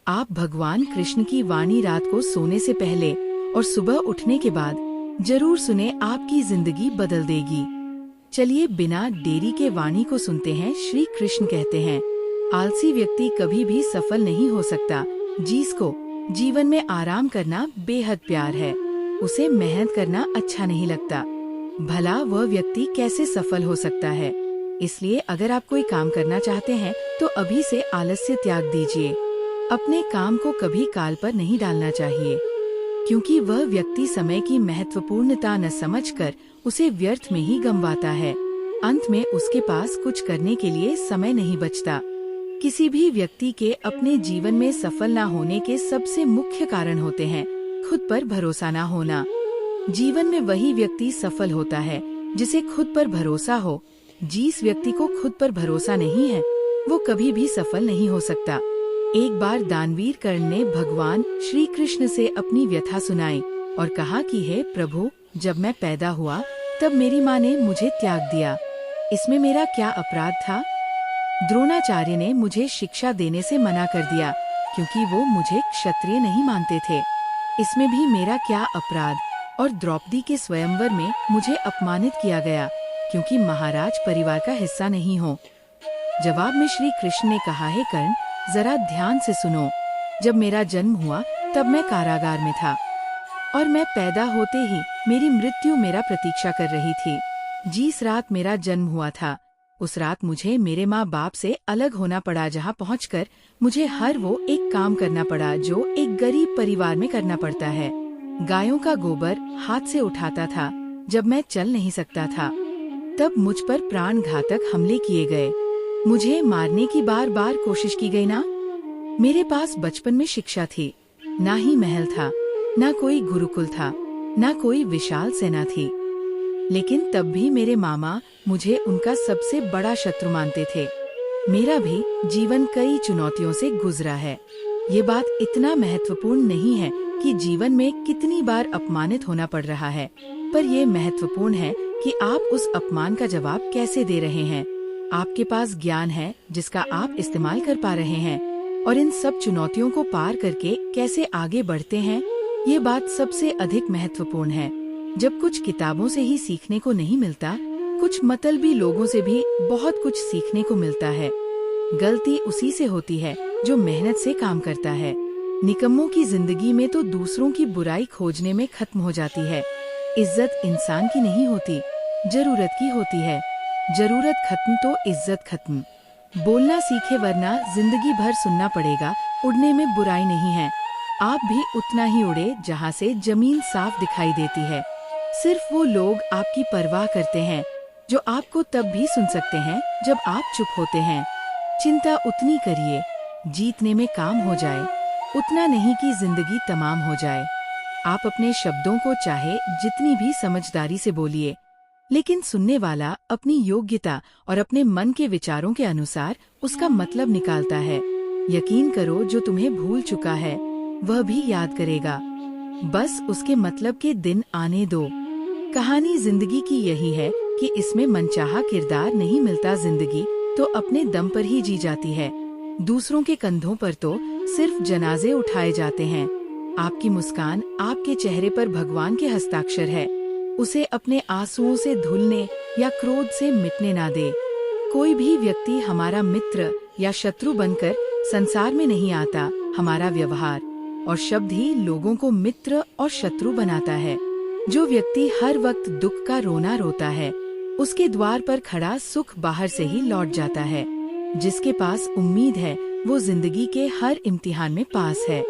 आप भगवान कृष्ण की वाणी रात को सोने से पहले और सुबह उठने के बाद जरूर सुने, आपकी जिंदगी बदल देगी। चलिए बिना देरी के वाणी को सुनते हैं। श्री कृष्ण कहते हैं, आलसी व्यक्ति कभी भी सफल नहीं हो सकता। जिसको जीवन में आराम करना बेहद प्यार है, उसे मेहनत करना अच्छा नहीं लगता। भला वह व्यक्ति कैसे सफल हो सकता है। इसलिए अगर आप कोई काम करना चाहते हैं तो अभी से आलस्य त्याग दीजिए। अपने काम को कभी काल पर नहीं डालना चाहिए, क्योंकि वह व्यक्ति समय की महत्वपूर्णता न समझकर उसे व्यर्थ में ही गंवाता है। अंत में उसके पास कुछ करने के लिए समय नहीं बचता। किसी भी व्यक्ति के अपने जीवन में सफल न होने के सबसे मुख्य कारण होते हैं खुद पर भरोसा न होना। जीवन में वही व्यक्ति सफल होता है जिसे खुद पर भरोसा हो। जिस व्यक्ति को खुद पर भरोसा नहीं है वो कभी भी सफल नहीं हो सकता। एक बार दानवीर कर्ण ने भगवान श्री कृष्ण से अपनी व्यथा सुनाई और कहा कि हे प्रभु, जब मैं पैदा हुआ तब मेरी माँ ने मुझे त्याग दिया। इसमें मेरा क्या अपराध था? द्रोणाचार्य ने मुझे शिक्षा देने से मना कर दिया क्योंकि वो मुझे क्षत्रिय नहीं मानते थे। इसमें भी मेरा क्या अपराध? और द्रौपदी के स्वयंवर में मुझे अपमानित किया गया क्योंकि महाराज परिवार का हिस्सा नहीं हो। जवाब में श्री कृष्ण ने कहा, हे कर्ण, जरा ध्यान से सुनो। जब मेरा जन्म हुआ तब मैं कारागार में था और मैं पैदा होते ही मेरी मृत्यु मेरा प्रतीक्षा कर रही थी। जिस रात मेरा जन्म हुआ था उस रात मुझे मेरे माँ बाप से अलग होना पड़ा, जहाँ पहुँचकर मुझे हर वो एक काम करना पड़ा जो एक गरीब परिवार में करना पड़ता है। गायों का गोबर हाथ से उठाता था जब मैं चल नहीं सकता था। तब मुझ पर प्राण घातक हमले किए गए। मुझे मारने की बार बार कोशिश की गई ना। मेरे पास बचपन में शिक्षा थी, ना ही महल था, ना कोई गुरुकुल था, ना कोई विशाल सेना थी। लेकिन तब भी मेरे मामा मुझे उनका सबसे बड़ा शत्रु मानते थे। मेरा भी जीवन कई चुनौतियों से गुजरा है। ये बात इतना महत्वपूर्ण नहीं है कि जीवन में कितनी बार अपमानित होना पड़ रहा है, पर यह महत्वपूर्ण है कि आप उस अपमान का जवाब कैसे दे रहे हैं। आपके पास ज्ञान है जिसका आप इस्तेमाल कर पा रहे हैं, और इन सब चुनौतियों को पार करके कैसे आगे बढ़ते हैं, ये बात सबसे अधिक महत्वपूर्ण है। जब कुछ किताबों से ही सीखने को नहीं मिलता, कुछ मतलबी लोगों से भी बहुत कुछ सीखने को मिलता है। गलती उसी से होती है जो मेहनत से काम करता है। निकम्मों की जिंदगी में तो दूसरों की बुराई खोजने में खत्म हो जाती है। इज्जत इंसान की नहीं होती, जरूरत की होती है। जरूरत खत्म तो इज्जत खत्म। बोलना सीखे वरना जिंदगी भर सुनना पड़ेगा। उड़ने में बुराई नहीं है, आप भी उतना ही उड़े जहाँ से जमीन साफ दिखाई देती है। सिर्फ वो लोग आपकी परवाह करते हैं जो आपको तब भी सुन सकते हैं जब आप चुप होते हैं। चिंता उतनी करिए जीतने में काम हो जाए, उतना नहीं कि जिंदगी तमाम हो जाए। आप अपने शब्दों को चाहे जितनी भी समझदारी से बोलिए, लेकिन सुनने वाला अपनी योग्यता और अपने मन के विचारों के अनुसार उसका मतलब निकालता है। यकीन करो, जो तुम्हें भूल चुका है वह भी याद करेगा। बस उसके मतलब के दिन आने दो। कहानी जिंदगी की यही है कि इसमें मनचाहा किरदार नहीं मिलता। जिंदगी तो अपने दम पर ही जी जाती है। दूसरों के कंधों पर तो सिर्फ जनाजे उठाए जाते हैं। आपकी मुस्कान आपके चेहरे पर भगवान के हस्ताक्षर है। उसे अपने आंसुओं से धुलने या क्रोध से मिटने ना दे। कोई भी व्यक्ति हमारा मित्र या शत्रु बनकर संसार में नहीं आता। हमारा व्यवहार और शब्द ही लोगों को मित्र और शत्रु बनाता है। जो व्यक्ति हर वक्त दुख का रोना रोता है, उसके द्वार पर खड़ा सुख बाहर से ही लौट जाता है। जिसके पास उम्मीद है वो जिंदगी के हर इम्तिहान में पास है।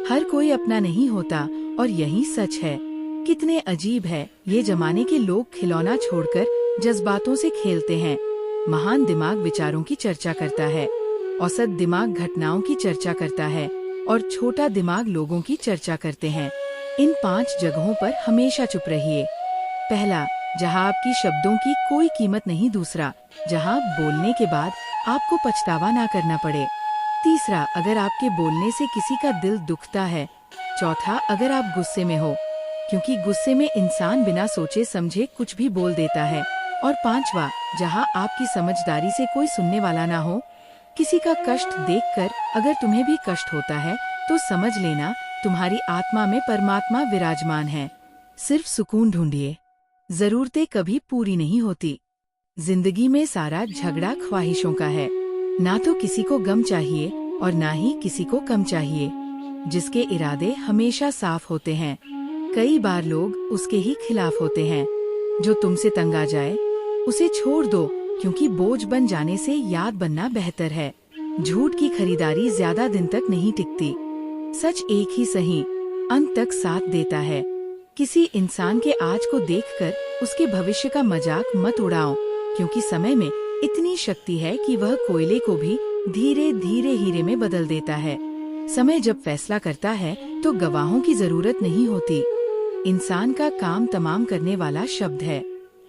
हर कोई अपना नहीं होता और यही सच है। कितने अजीब है ये जमाने के लोग, खिलौना छोड़कर जज्बातों से खेलते हैं। महान दिमाग विचारों की चर्चा करता है, औसत दिमाग घटनाओं की चर्चा करता है और छोटा दिमाग लोगों की चर्चा करते हैं। इन 5 जगहों पर हमेशा चुप रहिए। पहला, जहां आपकी शब्दों की कोई कीमत नहीं। दूसरा, जहां बोलने के बाद आपको पछतावा ना करना पड़े। तीसरा, अगर आपके बोलने से किसी का दिल दुखता है। चौथा, अगर आप गुस्से में हो, क्योंकि गुस्से में इंसान बिना सोचे समझे कुछ भी बोल देता है। और 5वां, जहां आपकी समझदारी से कोई सुनने वाला ना हो। किसी का कष्ट देखकर अगर तुम्हें भी कष्ट होता है तो समझ लेना तुम्हारी आत्मा में परमात्मा विराजमान है। सिर्फ सुकून ढूंढिए। जरूरतें कभी पूरी नहीं होती। जिंदगी में सारा झगड़ा ख्वाहिशों का है। ना तो किसी को गम चाहिए और ना ही किसी को कम चाहिए। जिसके इरादे हमेशा साफ होते हैं, कई बार लोग उसके ही खिलाफ होते हैं। जो तुमसे तंग आ जाए उसे छोड़ दो, क्योंकि बोझ बन जाने से याद बनना बेहतर है। झूठ की खरीदारी ज्यादा दिन तक नहीं टिकती। सच एक ही सही अंत तक साथ देता है। किसी इंसान के आज को देखकर उसके भविष्य का मजाक मत उड़ाओ, क्योंकि समय में इतनी शक्ति है कि वह कोयले को भी धीरे धीरे हीरे में बदल देता है। समय जब फैसला करता है तो गवाहों की जरूरत नहीं होती। इंसान का काम तमाम करने वाला शब्द है।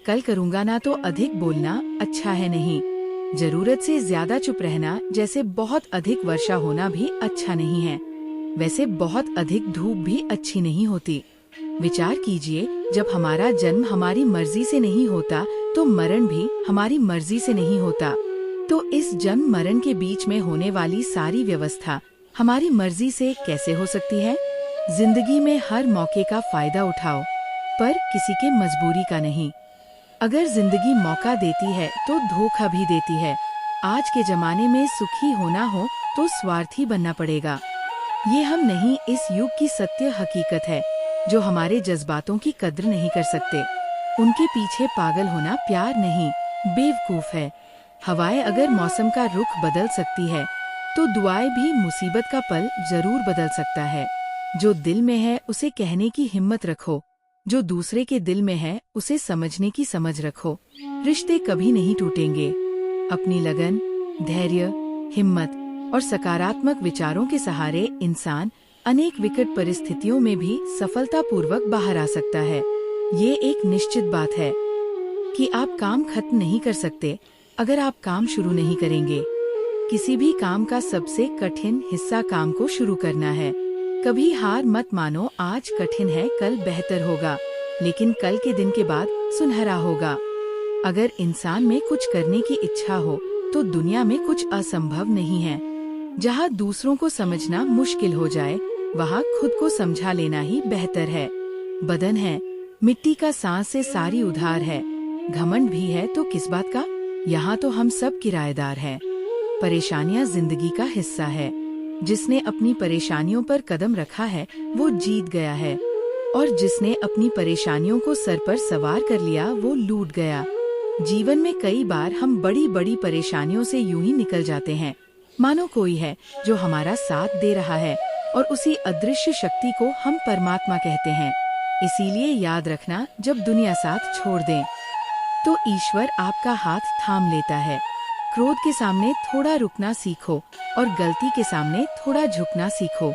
कल करूँगा ना तो अधिक बोलना अच्छा है नहीं। जरूरत से ज्यादा चुप रहना जैसे बहुत अधिक वर्षा होना भी अच्छा नहीं है, वैसे बहुत अधिक धूप भी अच्छी नहीं होती। विचार कीजिए, जब हमारा जन्म हमारी मर्जी से नहीं होता तो मरण भी हमारी मर्जी से नहीं होता। तो इस जन्म मरण के बीच में होने वाली सारी व्यवस्था हमारी मर्जी से कैसे हो सकती है? जिंदगी में हर मौके का फायदा उठाओ, पर किसी के मजबूरी का नहीं। अगर जिंदगी मौका देती है तो धोखा भी देती है। आज के जमाने में सुखी होना हो तो स्वार्थी बनना पड़ेगा। ये हम नहीं, इस युग की सत्य हकीकत है। जो हमारे जज्बातों की कद्र नहीं कर सकते, उनके पीछे पागल होना प्यार नहीं, बेवकूफ है। हवाएं अगर मौसम का रुख बदल सकती है तो दुआएं भी मुसीबत का पल जरूर बदल सकता है। जो दिल में है उसे कहने की हिम्मत रखो, जो दूसरे के दिल में है उसे समझने की समझ रखो। रिश्ते कभी नहीं टूटेंगे। अपनी लगन, धैर्य, हिम्मत और सकारात्मक विचारों के सहारे इंसान अनेक विकट परिस्थितियों में भी सफलतापूर्वक बाहर आ सकता है। ये एक निश्चित बात है कि आप काम खत्म नहीं कर सकते अगर आप काम शुरू नहीं करेंगे। किसी भी काम का सबसे कठिन हिस्सा काम को शुरू करना है। कभी हार मत मानो। आज कठिन है, कल बेहतर होगा, लेकिन कल के दिन के बाद सुनहरा होगा। अगर इंसान में कुछ करने की इच्छा हो तो दुनिया में कुछ असंभव नहीं है। जहाँ दूसरों को समझना मुश्किल हो जाए, वहाँ खुद को समझा लेना ही बेहतर है। बदन है, मिट्टी का सांस से सारी उधार है। घमंड भी है तो किस बात का, यहाँ तो हम सब किराएदार हैं। परेशानियाँ जिंदगी का हिस्सा है। जिसने अपनी परेशानियों पर कदम रखा है वो जीत गया है, और जिसने अपनी परेशानियों को सर पर सवार कर लिया वो लूट गया। जीवन में कई बार हम बड़ी बड़ी परेशानियों से यूं ही निकल जाते हैं, मानो कोई है जो हमारा साथ दे रहा है, और उसी अदृश्य शक्ति को हम परमात्मा कहते हैं। इसीलिए याद रखना, जब दुनिया साथ छोड़ दे तो ईश्वर आपका हाथ थाम लेता है। क्रोध के सामने थोड़ा रुकना सीखो और गलती के सामने थोड़ा झुकना सीखो।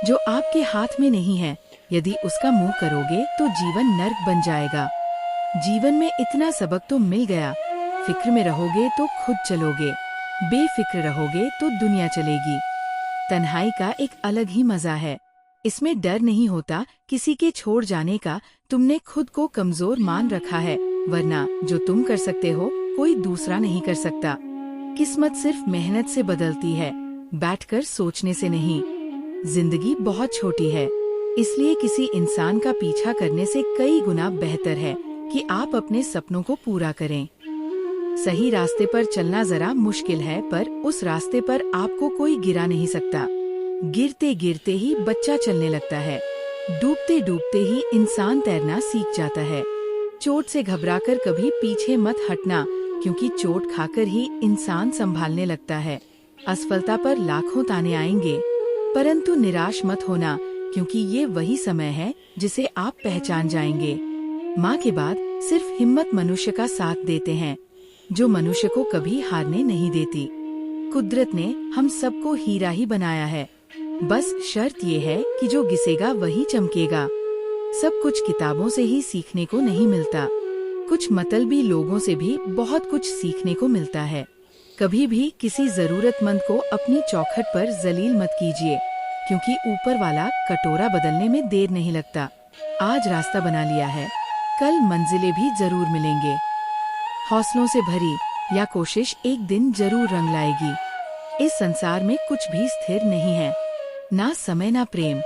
जो आपके हाथ में नहीं है, यदि उसका मुंह करोगे तो जीवन नर्क बन जाएगा। जीवन में इतना सबक तो मिल गया, फिक्र में रहोगे तो खुद चलोगे, बेफिक्र रहोगे तो दुनिया चलेगी। तन्हाई का एक अलग ही मजा है। इसमें डर नहीं होता किसी के छोड़ जाने का। तुमने खुद को कमजोर मान रखा है, वरना जो तुम कर सकते हो कोई दूसरा नहीं कर सकता। किस्मत सिर्फ मेहनत से बदलती है, बैठकर सोचने से नहीं। जिंदगी बहुत छोटी है, इसलिए किसी इंसान का पीछा करने से कई गुना बेहतर है कि आप अपने सपनों को पूरा करें। सही रास्ते पर चलना जरा मुश्किल है, पर उस रास्ते पर आपको कोई गिरा नहीं सकता। गिरते गिरते ही बच्चा चलने लगता है, डूबते डूबते ही इंसान तैरना सीख जाता है। चोट से घबराकर कभी पीछे मत हटना, क्योंकि चोट खाकर ही इंसान संभालने लगता है। असफलता पर लाखों ताने आएंगे, परंतु निराश मत होना, क्योंकि ये वही समय है जिसे आप पहचान जाएंगे। माँ के बाद सिर्फ हिम्मत मनुष्य का साथ देते हैं, जो मनुष्य को कभी हारने नहीं देती। कुदरत ने हम सबको हीरा ही बनाया है, बस शर्त ये है कि जो घिसेगा वही चमकेगा। सब कुछ किताबों से ही सीखने को नहीं मिलता, कुछ मतलबी लोगों से भी बहुत कुछ सीखने को मिलता है। कभी भी किसी जरूरतमंद को अपनी चौखट पर जलील मत कीजिए, क्योंकि ऊपर वाला कटोरा बदलने में देर नहीं लगता। आज रास्ता बना लिया है, कल मंजिलें भी जरूर मिलेंगे। हौसलों से भरी यह कोशिश एक दिन जरूर रंग लाएगी। इस संसार में कुछ भी स्थिर नहीं है, ना समय, ना प्रेम,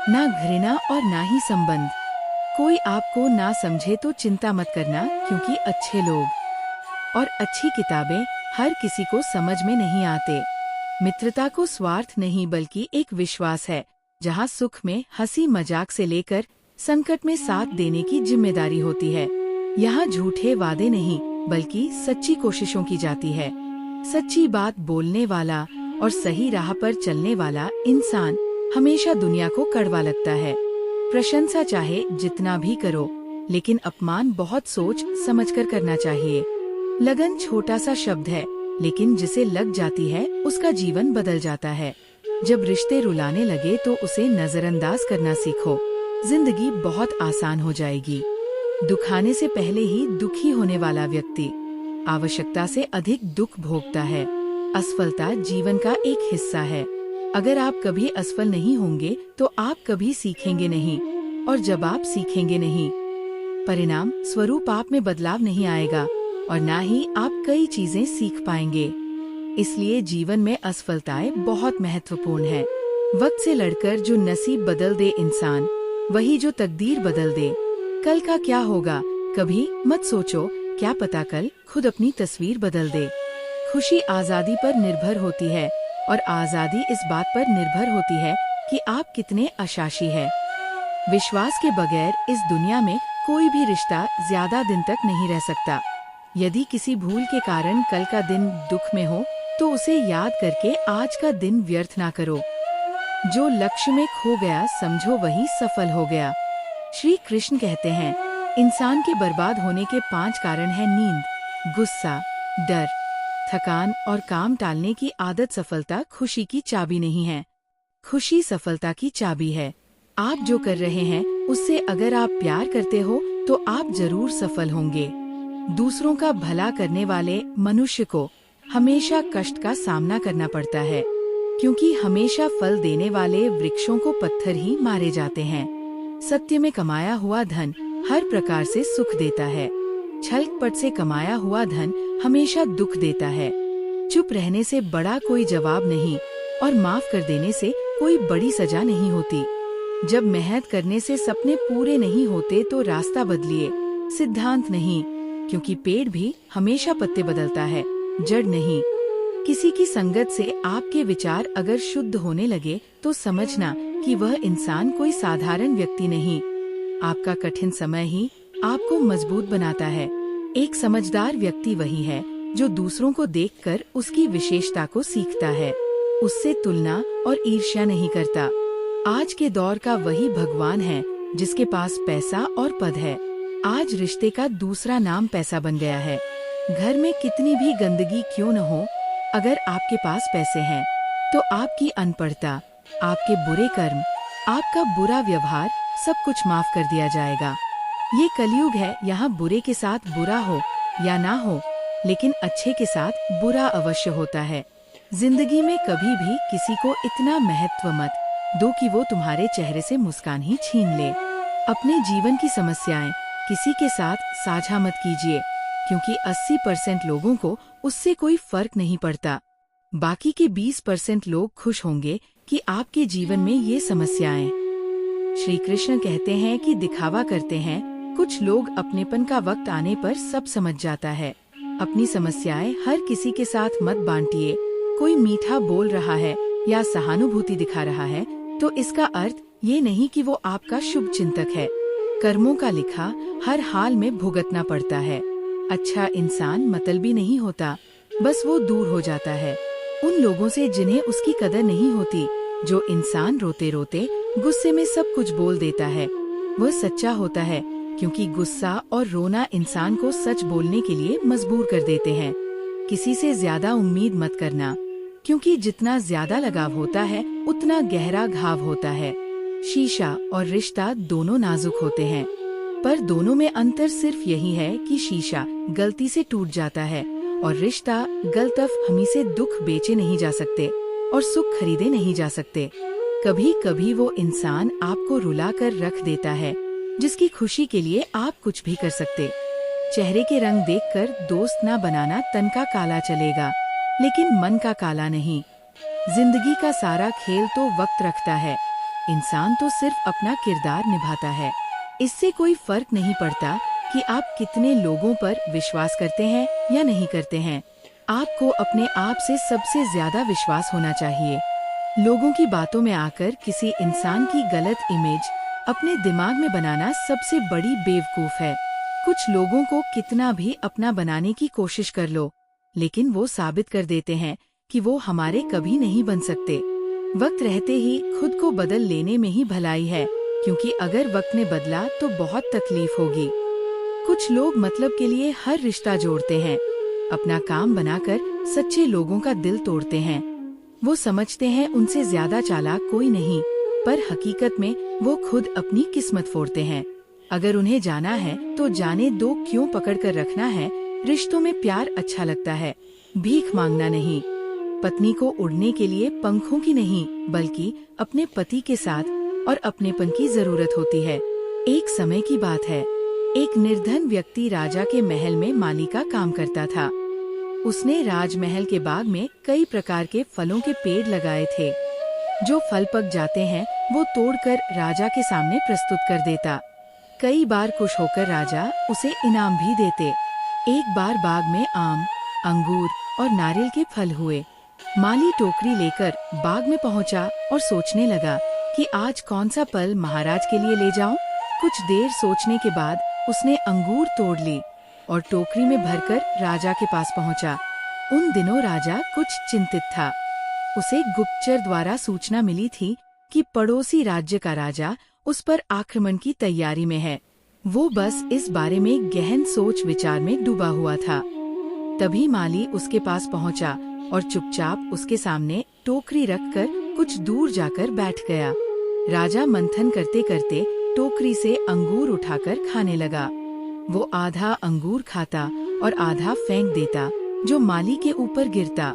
ना घृणा और ना ही संबंध। कोई आपको ना समझे तो चिंता मत करना, क्योंकि अच्छे लोग और अच्छी किताबें हर किसी को समझ में नहीं आते। मित्रता को स्वार्थ नहीं बल्कि एक विश्वास है, जहाँ सुख में हंसी मजाक से लेकर संकट में साथ देने की जिम्मेदारी होती है। यहाँ झूठे वादे नहीं बल्कि सच्ची कोशिशों की जाती है। सच्ची बात बोलने वाला और सही राह पर चलने वाला इंसान हमेशा दुनिया को कड़वा लगता है। प्रशंसा चाहे जितना भी करो, लेकिन अपमान बहुत सोच समझकर करना चाहिए। लगन छोटा सा शब्द है, लेकिन जिसे लग जाती है उसका जीवन बदल जाता है। जब रिश्ते रुलाने लगे तो उसे नजरअंदाज करना सीखो, जिंदगी बहुत आसान हो जाएगी। दुखाने से पहले ही दुखी होने वाला व्यक्ति आवश्यकता से अधिक दुख भोगता है। असफलता जीवन का एक हिस्सा है। अगर आप कभी असफल नहीं होंगे तो आप कभी सीखेंगे नहीं, और जब आप सीखेंगे नहीं, परिणाम स्वरूप आप में बदलाव नहीं आएगा और ना ही आप कई चीजें सीख पाएंगे। इसलिए जीवन में असफलताएं बहुत महत्वपूर्ण है। वक्त से लड़कर जो नसीब बदल दे इंसान, वही जो तकदीर बदल दे। कल का क्या होगा कभी मत सोचो, क्या पता कल खुद अपनी तस्वीर बदल दे। खुशी आजादी पर निर्भर होती है और आजादी इस बात पर निर्भर होती है कि आप कितने आशासी हैं। विश्वास के बगैर इस दुनिया में कोई भी रिश्ता ज्यादा दिन तक नहीं रह सकता। यदि किसी भूल के कारण कल का दिन दुख में हो तो उसे याद करके आज का दिन व्यर्थ ना करो। जो लक्ष्य में खो गया समझो वही सफल हो गया। श्री कृष्ण कहते हैं, इंसान के बर्बाद होने के 5 कारण हैं नींद, गुस्सा, डर, थकान और काम टालने की आदत। सफलता खुशी की चाबी नहीं है, खुशी सफलता की चाबी है। आप जो कर रहे हैं उससे अगर आप प्यार करते हो तो आप जरूर सफल होंगे। दूसरों का भला करने वाले मनुष्य को हमेशा कष्ट का सामना करना पड़ता है, क्योंकि हमेशा फल देने वाले वृक्षों को पत्थर ही मारे जाते हैं। सत्य में कमाया हुआ धन हर प्रकार से सुख देता है, छल कपट से कमाया हुआ धन हमेशा दुख देता है। चुप रहने से बड़ा कोई जवाब नहीं और माफ कर देने से कोई बड़ी सजा नहीं होती। जब मेहनत करने से सपने पूरे नहीं होते तो रास्ता बदलिए, सिद्धांत नहीं, क्योंकि पेड़ भी हमेशा पत्ते बदलता है, जड़ नहीं। किसी की संगत से आपके विचार अगर शुद्ध होने लगे तो समझना कि वह इंसान कोई साधारण व्यक्ति नहीं। आपका कठिन समय ही आपको मजबूत बनाता है। एक समझदार व्यक्ति वही है जो दूसरों को देखकर उसकी विशेषता को सीखता है, उससे तुलना और ईर्ष्या नहीं करता। आज के दौर का वही भगवान है जिसके पास पैसा और पद है। आज रिश्ते का दूसरा नाम पैसा बन गया है। घर में कितनी भी गंदगी क्यों न हो, अगर आपके पास पैसे हैं तो आपकी अनपढ़ता, आपके बुरे कर्म, आपका बुरा व्यवहार सब कुछ माफ कर दिया जाएगा। ये कलयुग है, यहाँ बुरे के साथ बुरा हो या ना हो, लेकिन अच्छे के साथ बुरा अवश्य होता है। जिंदगी में कभी भी किसी को इतना महत्व मत दो कि वो तुम्हारे चेहरे से मुस्कान ही छीन ले। अपने जीवन की समस्याएं किसी के साथ साझा मत कीजिए, क्योंकि 80% लोगों को उससे कोई फर्क नहीं पड़ता। बाकी के 20% लोग खुश होंगे कि आपके जीवन में ये समस्याएं। श्री कृष्ण कहते हैं कि दिखावा करते हैं कुछ लोग, अपनेपन का वक्त आने पर सब समझ जाता है। अपनी समस्याएं हर किसी के साथ मत बांटिए। कोई मीठा बोल रहा है या सहानुभूति दिखा रहा है तो इसका अर्थ ये नहीं कि वो आपका शुभ चिंतक है। कर्मों का लिखा हर हाल में भुगतना पड़ता है। अच्छा इंसान मतलबी नहीं होता, बस वो दूर हो जाता है उन लोगों से जिन्हें उसकी कदर नहीं होती। जो इंसान रोते रोते गुस्से में सब कुछ बोल देता है वह सच्चा होता है, क्योंकि गुस्सा और रोना इंसान को सच बोलने के लिए मजबूर कर देते हैं। किसी से ज्यादा उम्मीद मत करना, क्योंकि जितना ज्यादा लगाव होता है उतना गहरा घाव होता है। शीशा और रिश्ता दोनों नाजुक होते हैं, पर दोनों में अंतर सिर्फ यही है कि शीशा गलती से टूट जाता है और रिश्ता गलतफ हमी से दुख बेचे नहीं जा सकते और सुख खरीदे नहीं जा सकते। कभी कभी वो इंसान आपको रुला कर रख देता है जिसकी खुशी के लिए आप कुछ भी कर सकते। चेहरे के रंग देखकर दोस्त ना बनाना, तन का काला चलेगा लेकिन मन का काला नहीं। जिंदगी का सारा खेल तो वक्त रखता है, इंसान तो सिर्फ अपना किरदार निभाता है। इससे कोई फर्क नहीं पड़ता कि आप कितने लोगों पर विश्वास करते हैं या नहीं करते हैं। आपको अपने आप से सबसे ज्यादा विश्वास होना चाहिए। लोगों की बातों में आकर किसी इंसान की गलत इमेज अपने दिमाग में बनाना सबसे बड़ी बेवकूफ है। कुछ लोगों को कितना भी अपना बनाने की कोशिश कर लो, लेकिन वो साबित कर देते हैं कि वो हमारे कभी नहीं बन सकते। वक्त रहते ही खुद को बदल लेने में ही भलाई है, क्योंकि अगर वक्त ने बदला तो बहुत तकलीफ होगी। कुछ लोग मतलब के लिए हर रिश्ता जोड़ते हैं, अपना काम बनाकर सच्चे लोगों का दिल तोड़ते हैं। वो समझते हैं उनसे ज्यादा चालाक कोई नहीं, पर हकीकत में वो खुद अपनी किस्मत फोड़ते हैं। अगर उन्हें जाना है तो जाने दो, क्यों पकड़ कर रखना है। रिश्तों में प्यार अच्छा लगता है, भीख मांगना नहीं। पत्नी को उड़ने के लिए पंखों की नहीं, बल्कि अपने पति के साथ और अपनेपन की जरूरत होती है। एक समय की बात है, एक निर्धन व्यक्ति राजा के महल में माली का काम करता था। उसने राजमहल के बाग में कई प्रकार के फलों के पेड़ लगाए थे। जो फल पक जाते हैं वो तोड़कर राजा के सामने प्रस्तुत कर देता। कई बार खुश होकर राजा उसे इनाम भी देते। एक बार बाग में आम, अंगूर और नारियल के फल हुए। माली टोकरी लेकर बाग में पहुंचा और सोचने लगा कि आज कौन सा फल महाराज के लिए ले जाऊं। कुछ देर सोचने के बाद उसने अंगूर तोड़ ली और टोकरी में भरकर राजा के पास पहुंचा। उन दिनों राजा कुछ चिंतित था। उसे गुप्तचर द्वारा सूचना मिली थी कि पड़ोसी राज्य का राजा उस पर आक्रमण की तैयारी में है। वो बस इस बारे में गहन सोच विचार में डूबा हुआ था। तभी माली उसके पास पहुंचा और चुपचाप उसके सामने टोकरी रखकर कुछ दूर जाकर बैठ गया। राजा मंथन करते करते टोकरी से अंगूर उठाकर खाने लगा। वो आधा अंगूर खाता और आधा फेंक देता, जो माली के ऊपर गिरता।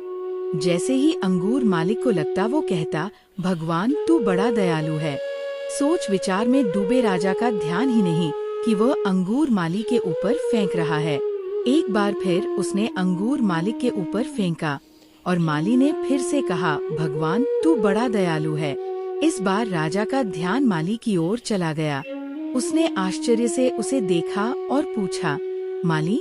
जैसे ही अंगूर मालिक को लगता वो कहता, भगवान तू बड़ा दयालु है। सोच विचार में डूबे राजा का ध्यान ही नहीं कि वह अंगूर माली के ऊपर फेंक रहा है। एक बार फिर उसने अंगूर मालिक के ऊपर फेंका और माली ने फिर से कहा, भगवान तू बड़ा दयालु है। इस बार राजा का ध्यान माली की ओर चला गया। उसने आश्चर्य से उसे देखा और पूछा, माली,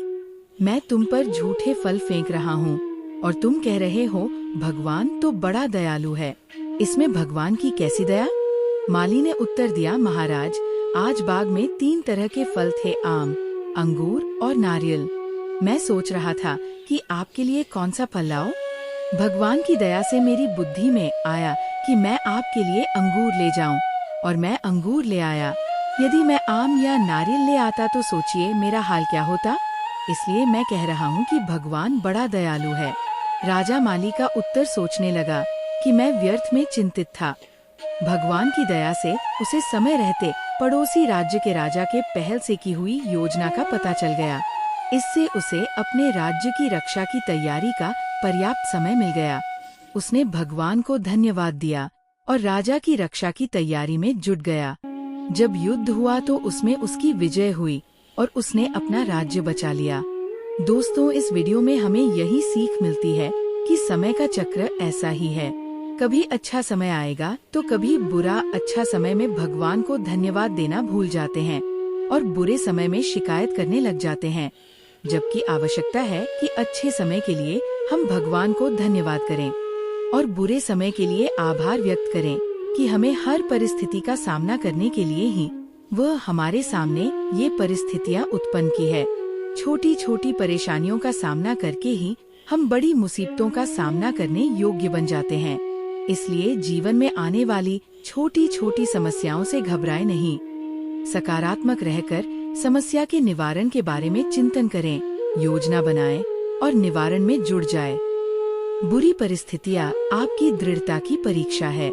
मैं तुम पर झूठे फल फेंक रहा हूँ और तुम कह रहे हो भगवान तो बड़ा दयालु है। इसमें भगवान की कैसी दया? माली ने उत्तर दिया, महाराज, आज बाग में 3 तरह के फल थे, आम, अंगूर और नारियल। मैं सोच रहा था कि आपके लिए कौन सा फल लाऊं। भगवान की दया से मेरी बुद्धि में आया कि मैं आपके लिए अंगूर ले जाऊं, और मैं अंगूर ले आया। यदि मैं आम या नारियल ले आता तो सोचिए मेरा हाल क्या होता। इसलिए मैं कह रहा हूँ कि भगवान बड़ा दयालु है। राजा माली का उत्तर सोचने लगा कि मैं व्यर्थ में चिंतित था। भगवान की दया से उसे समय रहते पड़ोसी राज्य के राजा के पहल से की हुई योजना का पता चल गया। इससे उसे अपने राज्य की रक्षा की तैयारी का पर्याप्त समय मिल गया। उसने भगवान को धन्यवाद दिया और राजा की रक्षा की तैयारी में जुट गया। जब युद्ध हुआ तो उसमें उसकी विजय हुई और उसने अपना राज्य बचा लिया। दोस्तों, इस वीडियो में हमें यही सीख मिलती है कि समय का चक्र ऐसा ही है। कभी अच्छा समय आएगा तो कभी बुरा। अच्छा समय में भगवान को धन्यवाद देना भूल जाते हैं और बुरे समय में शिकायत करने लग जाते हैं, जबकि आवश्यकता है कि अच्छे समय के लिए हम भगवान को धन्यवाद करें और बुरे समय के लिए आभार व्यक्त करें कि हमें हर परिस्थिति का सामना करने के लिए ही वह हमारे सामने ये परिस्थितियाँ उत्पन्न की है। छोटी छोटी परेशानियों का सामना करके ही हम बड़ी मुसीबतों का सामना करने योग्य बन जाते हैं। इसलिए जीवन में आने वाली छोटी छोटी समस्याओं से घबराएं नहीं। सकारात्मक रहकर समस्या के निवारण के बारे में चिंतन करें, योजना बनाएं और निवारण में जुड़ जाएं। बुरी परिस्थितियाँ आपकी दृढ़ता की परीक्षा है।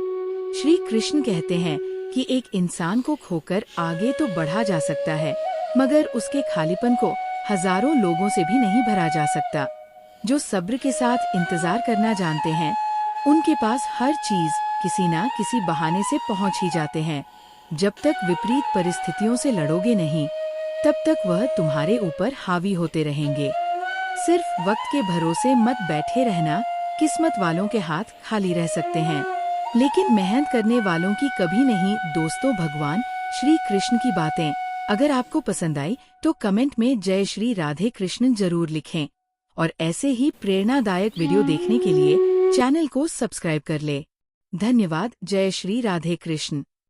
श्री कृष्ण कहते हैं कि एक इंसान को खोकर आगे तो बढ़ा जा सकता है, मगर उसके खालीपन को हजारों लोगों से भी नहीं भरा जा सकता। जो सब्र के साथ इंतजार करना जानते हैं, उनके पास हर चीज किसी न किसी बहाने से पहुंच ही जाते हैं। जब तक विपरीत परिस्थितियों से लड़ोगे नहीं, तब तक वह तुम्हारे ऊपर हावी होते रहेंगे। सिर्फ वक्त के भरोसे मत बैठे रहना, किस्मत वालों के हाथ खाली रह सकते हैं, लेकिन मेहनत करने वालों की कभी नहीं। दोस्तों, भगवान श्री कृष्ण की बातें अगर आपको पसंद आई तो कमेंट में जय श्री राधे कृष्ण जरूर लिखें और ऐसे ही प्रेरणादायक वीडियो देखने के लिए चैनल को सब्सक्राइब कर ले। धन्यवाद। जय श्री राधे कृष्ण।